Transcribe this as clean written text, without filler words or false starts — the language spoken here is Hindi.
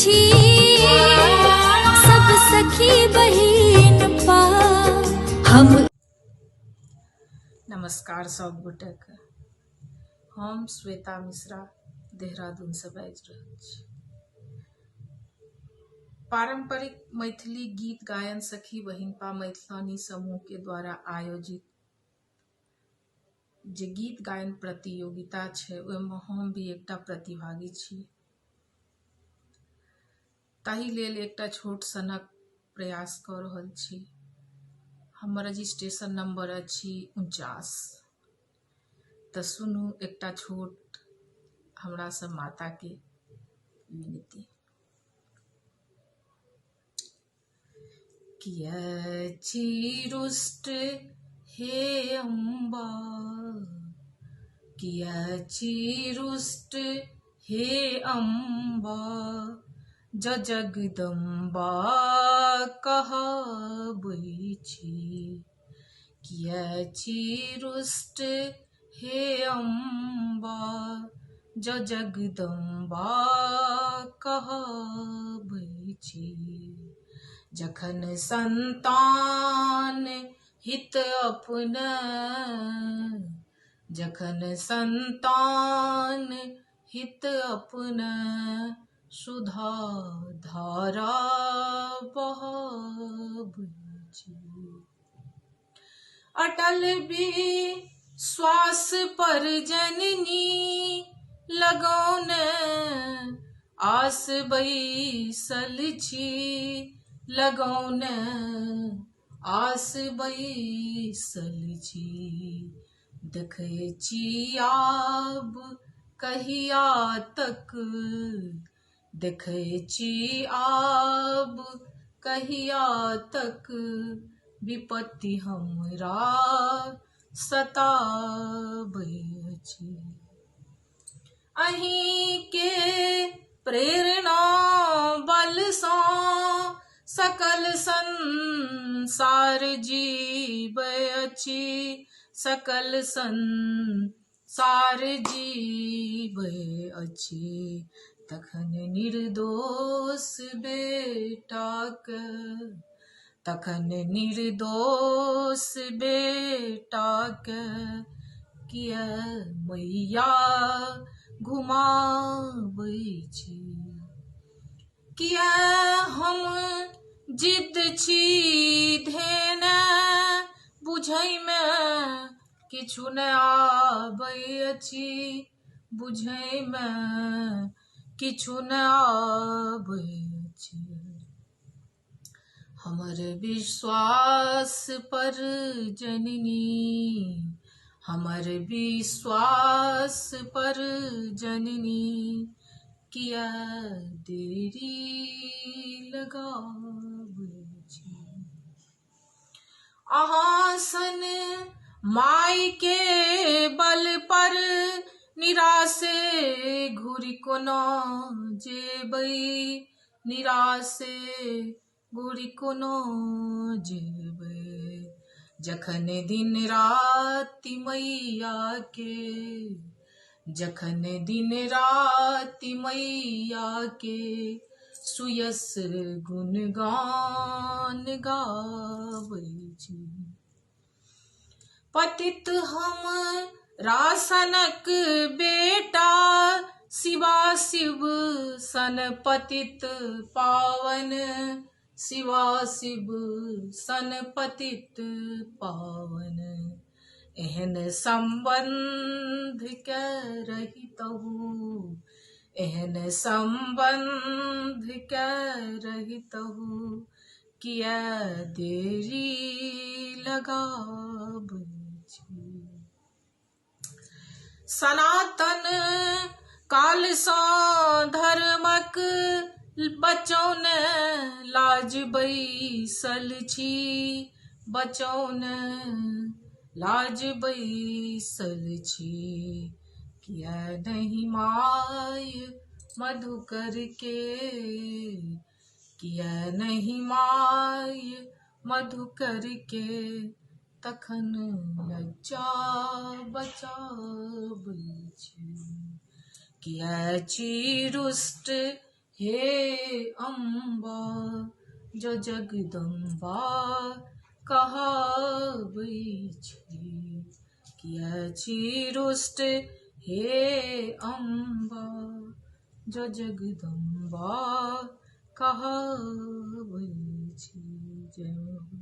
छी सब सखी बहिन पा हम। नमस्कार सब गोटेके, हम श्वेता मिश्रा देहरादून से बाजि रहल छी। पारंपरिक मैथिली गीत गायन सखी बहिनपा मैथिलानी समूह के द्वारा आयोजित जे गीत गायन प्रतियोगिता छै ओहिमे हम भी एकटा प्रतिभागी छी। ताहि लेल एकटा छोट सनक प्रयास कऽ रहल छी। हमर रजिस्ट्रेशन नंबर अछि 49। तऽ सुनू एकटा छोट हमरा सब माता के विनती। किया छी रुष्ट हे अम्बा, किया छी रुष्ट हे अम्बा, जगदम्बा कहाबै छी। किया छी रुष्ट हे अम्बा, जगदम्बा कहाबै छी। जखन संतान हित अपने, जखन संतान हित अपने, सुधा धारा बहाबै छी। अटल विश्वास पर जननी लगौने आस बैसल छी, लगौने आस बैसल छी। देखै छी आब कहिया तक, देखै छी आब कहिया तक, विपत्ति हमरा सताबै अछि। अहीं के प्रेरणा बल सँ सकल संसार जीबै अछि, सकल संसार जीबै अछि। तखन निर्दोष बेटाके, तखन निर्दोष बेटाके, किया मैया घुमाबै छी। किया हम जिद्द छी धेने, बुझैमे किछु नहि आबै अछि, बुझैमे किछु नहि आबै अछि। हमर विश्वास पर जननी, हमर विश्वास पर जननी, किया देरी लगाबै छी। अहाँ सन माय के बल पर निराशे घुरि कोना जेबै, निराशे घुरि कोना जेबै। जखन दिन राति मैया के, जखन दिन राति मैया के, सुयस गुणगान गाबै छी। पतित हम रासनक बेटा, शिवा शिव सन पतित पावन, शिवा शिव सन पतित पावन। एहन संबंध के रहितहु, एहन संबंध के रहितहु, किया देरी लगाबै छी। सनातन काल सँ धर्मक बचौने लाज बैसल छी, बचौने लाज बैसल छी। किया नहीं माय मधुकर के, किया नहीं माय मधुकर के, तखन लज्जा बचाबै छी। किया छी रुष्ट हे अम्बा जो जगदम्बा कहाबै छी, किया छी रुष्ट हे अम्बा जो जगदम्बा कहाबै छी। जय हो।